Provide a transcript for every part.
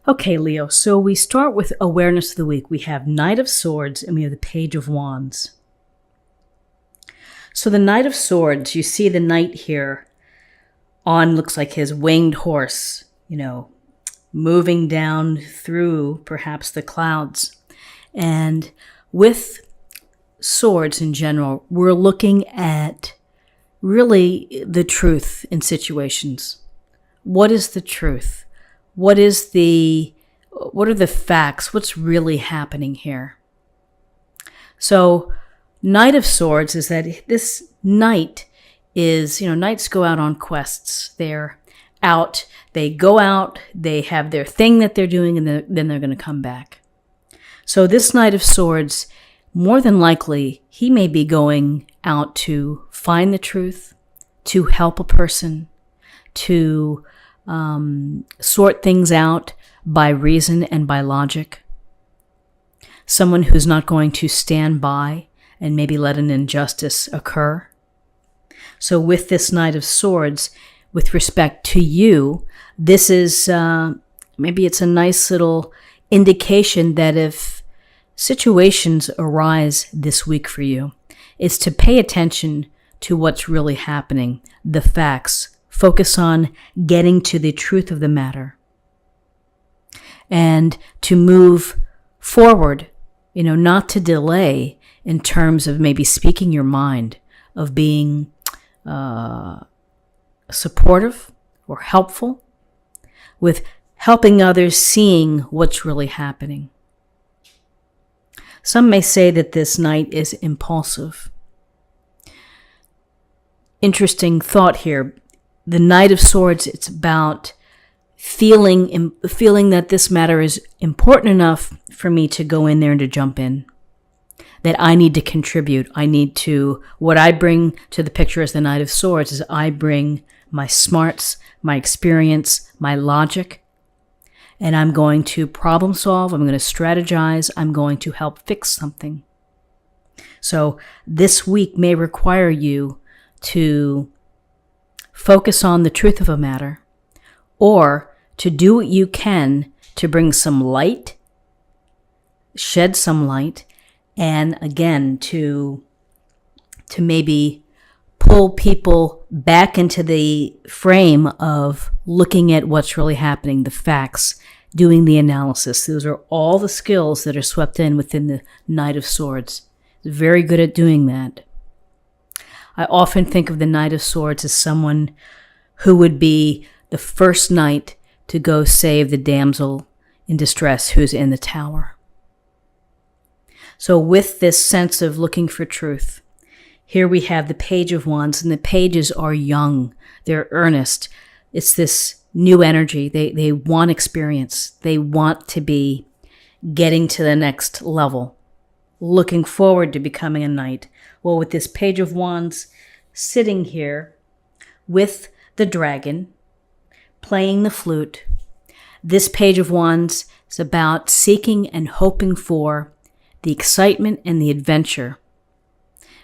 Okay, Leo, so we start with awareness of the week. We have Knight of Swords and we have the Page of Wands. So the Knight of Swords, you see the knight here looks like his winged horse, moving down through perhaps the clouds. And with swords in general, we're looking at really the truth in situations. What is the truth? What are the facts? What's really happening here? So, Knight of Swords is that this knight is, knights go out on quests. They're out, they go out, they have their thing that they're doing, and then they're going to come back. So this Knight of Swords, more than likely, he may be going out to find the truth, to help a person, to sort things out by reason and by logic. Someone who's not going to stand by and maybe let an injustice occur. So with this Knight of Swords, with respect to you, this is maybe it's a nice little indication that if situations arise this week for you, is to pay attention to what's really happening, the facts. Focus on getting to the truth of the matter. And to move forward, not to delay in terms of maybe speaking your mind, of being supportive or helpful, with helping others seeing what's really happening. Some may say that this knight is impulsive. Interesting thought here. The Knight of Swords, it's about feeling that this matter is important enough for me to go in there and to jump in. That I need to contribute. What I bring to the picture as the Knight of Swords is I bring my smarts, my experience, my logic, and I'm going to problem solve, I'm going to strategize, I'm going to help fix something. So this week may require you to focus on the truth of a matter, or to do what you can to bring some light, shed some light, and again, to maybe pull people back into the frame of looking at what's really happening, the facts, doing the analysis. Those are all the skills that are swept in within the Knight of Swords. He's very good at doing that. I often think of the Knight of Swords as someone who would be the first knight to go save the damsel in distress who's in the tower. So with this sense of looking for truth, here we have the Page of Wands, and the pages are young. They're earnest. It's this new energy. They want experience. They want to be getting to the next level, looking forward to becoming a knight. Well, with this Page of Wands sitting here with the dragon, playing the flute, this Page of Wands is about seeking and hoping for the excitement and the adventure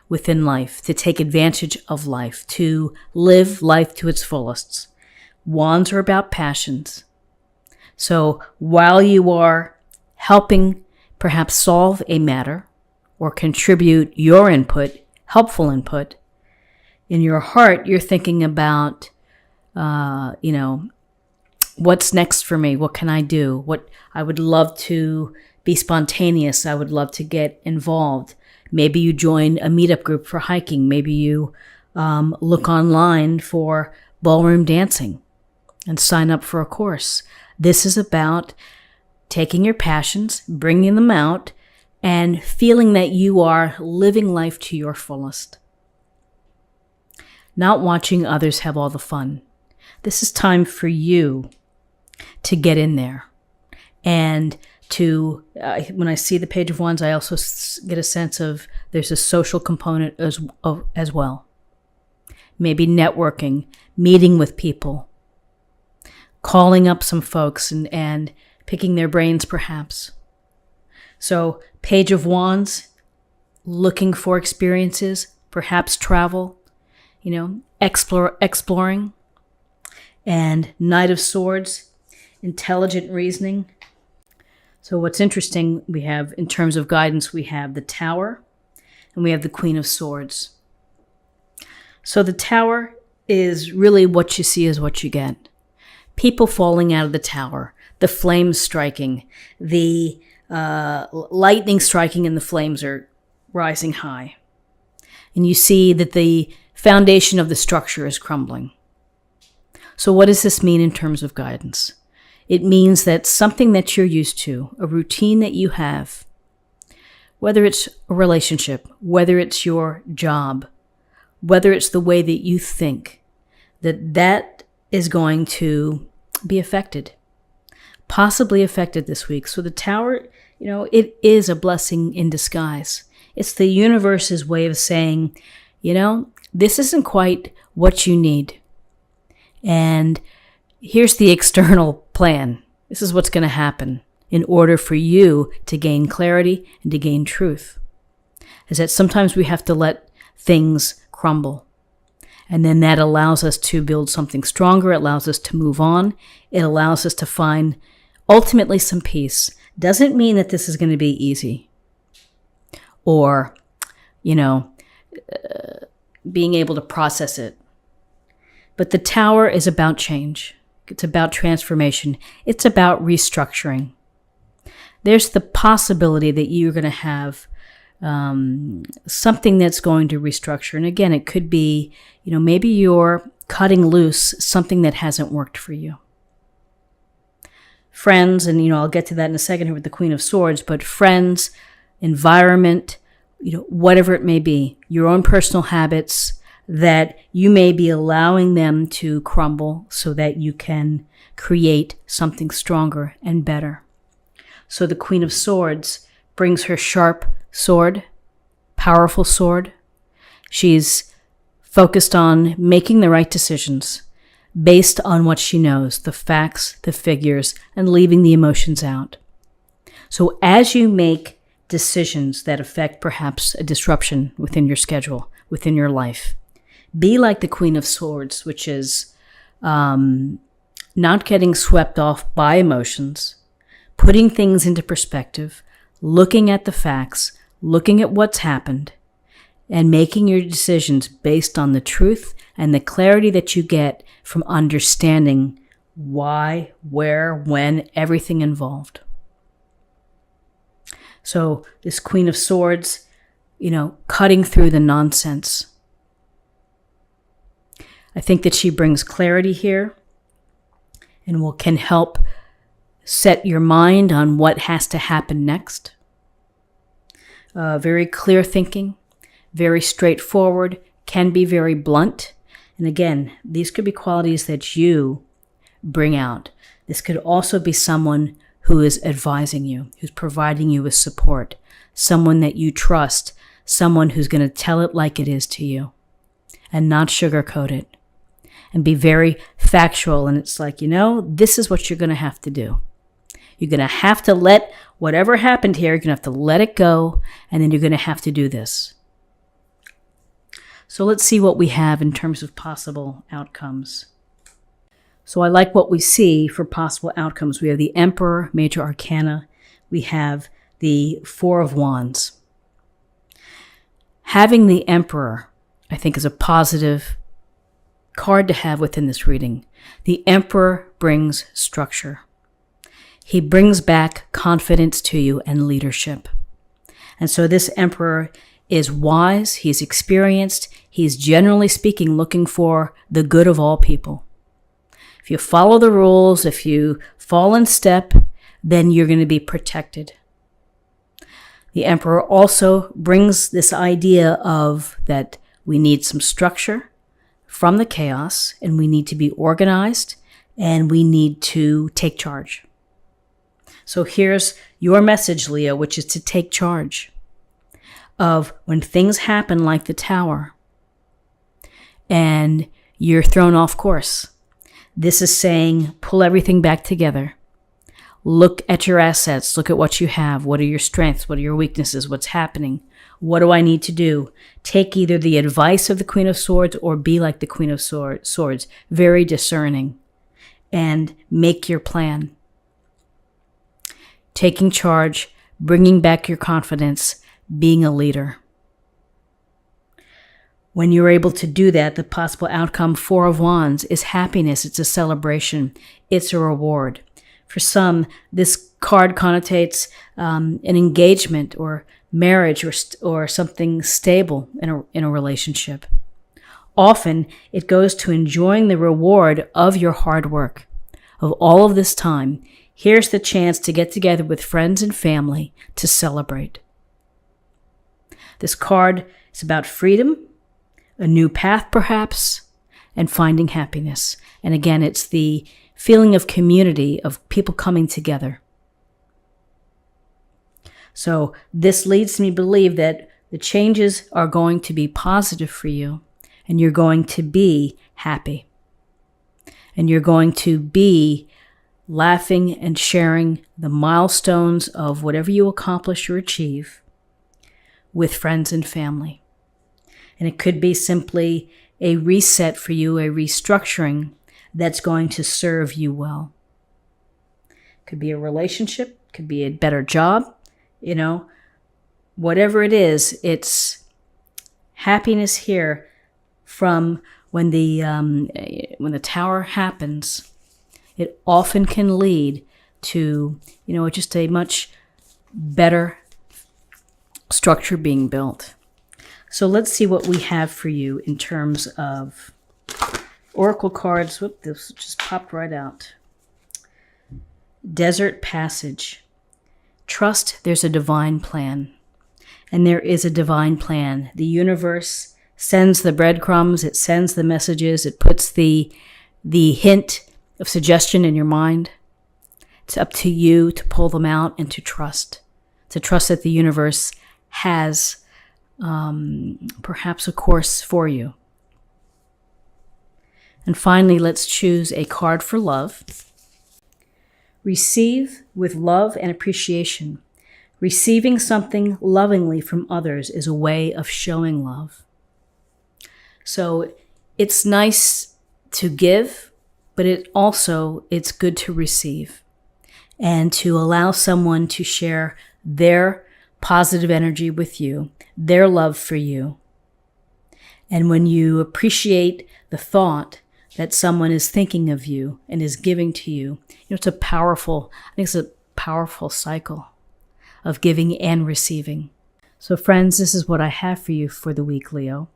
within life, to take advantage of life, to live life to its fullest. Wands are about passions. So while you are helping perhaps solve a matter or contribute your input, helpful input, in your heart, you're thinking about, what's next for me? What can I do? What I would love to be spontaneous. I would love to get involved. Maybe you join a meetup group for hiking. Maybe you look online for ballroom dancing and sign up for a course. This is about taking your passions, bringing them out, and feeling that you are living life to your fullest. Not watching others have all the fun. This is time for you to get in there. And to, when I see the Page of Wands, I also get a sense of there's a social component as well. Maybe networking, meeting with people, calling up some folks and picking their brains perhaps. So Page of Wands, looking for experiences, perhaps travel, exploring. And Knight of Swords intelligent reasoning. So what's interesting, we have, in terms of guidance, we have the Tower and we have the Queen of Swords. So the Tower is really what you see is what you get. People falling out of the tower, the flames striking, the lightning striking, and the flames are rising high. And you see that the foundation of the structure is crumbling. So what does this mean in terms of guidance? It means that something that you're used to, a routine that you have, whether it's a relationship, whether it's your job, whether it's the way that you think, that is going to be affected, possibly affected this week. So the Tower, it is a blessing in disguise. It's the universe's way of saying, this isn't quite what you need. And here's the external plan. This is what's going to happen in order for you to gain clarity and to gain truth. Is that sometimes we have to let things crumble. And then that allows us to build something stronger. It allows us to move on. It allows us to find ultimately some peace. Doesn't mean that this is going to be easy. Or, being able to process it. But the Tower is about change. It's about transformation. It's about restructuring. There's the possibility that you're going to have something that's going to restructure. And again, it could be, maybe you're cutting loose something that hasn't worked for you. Friends, and I'll get to that in a second here with the Queen of Swords, but friends, environment, whatever it may be, your own personal habits that you may be allowing them to crumble so that you can create something stronger and better. So the Queen of Swords brings her sharp sword, powerful sword. She's focused on making the right decisions based on what she knows, the facts, the figures, and leaving the emotions out. So as you make decisions that affect perhaps a disruption within your schedule, within your life, be like the Queen of Swords, which is not getting swept off by emotions, putting things into perspective, looking at the facts, looking at what's happened, and making your decisions based on the truth and the clarity that you get from understanding why, where, when, everything involved. So this Queen of Swords, cutting through the nonsense. I think that she brings clarity here and can help set your mind on what has to happen next. Very clear thinking, very straightforward, can be very blunt. And again, these could be qualities that you bring out. This could also be someone who is advising you, who's providing you with support, someone that you trust, someone who's going to tell it like it is to you and not sugarcoat it and be very factual. And it's like, this is what you're going to have to do. You're going to have to let whatever happened here, you're going to have to let it go, and then you're going to have to do this. So let's see what we have in terms of possible outcomes. So I like what we see for possible outcomes. We have the Emperor, Major Arcana. We have the Four of Wands. Having the Emperor, I think, is a positive card to have within this reading. The Emperor brings structure. He brings back confidence to you and leadership. And so this Emperor is wise, he's experienced, he's generally speaking looking for the good of all people. If you follow the rules, if you fall in step, then you're going to be protected. The Emperor also brings this idea of that we need some structure from the chaos, and we need to be organized, and we need to take charge. So here's your message, Leo, which is to take charge of when things happen like the Tower and you're thrown off course. This is saying, pull everything back together. Look at your assets. Look at what you have. What are your strengths? What are your weaknesses? What's happening? What do I need to do? Take either the advice of the Queen of Swords or be like the Queen of Swords, very discerning. and make your plan. Taking charge, bringing back your confidence, being a leader. When you're able to do that, the possible outcome, Four of Wands, is happiness. It's a celebration. It's a reward. For some, this card connotates an engagement or marriage or something stable in a relationship. Often, it goes to enjoying the reward of your hard work, of all of this time. Here's the chance to get together with friends and family to celebrate. This card is about freedom, a new path perhaps, and finding happiness. And again, it's the feeling of community, of people coming together. So this leads me to believe that the changes are going to be positive for you, and you're going to be happy. And you're going to be laughing and sharing the milestones of whatever you accomplish or achieve with friends and family. And it could be simply a reset for you, a restructuring that's going to serve you well. Could be a relationship, could be a better job, whatever it is, it's happiness here from when the tower happens. It often can lead to, just a much better structure being built. So let's see what we have for you in terms of oracle cards. Whoop, this just popped right out. Desert Passage. Trust there's a divine plan. And there is a divine plan. The universe sends the breadcrumbs, it sends the messages, it puts the hint of suggestion in your mind. It's up to you to pull them out and to trust that the universe has perhaps a course for you. And finally, let's choose a card for love. Receive with love and appreciation. Receiving something lovingly from others is a way of showing love. So it's nice to give, but it's good to receive and to allow someone to share their positive energy with you, their love for you. And when you appreciate the thought that someone is thinking of you and is giving to you, it's a powerful cycle of giving and receiving. So friends, this is what I have for you for the week, Leo.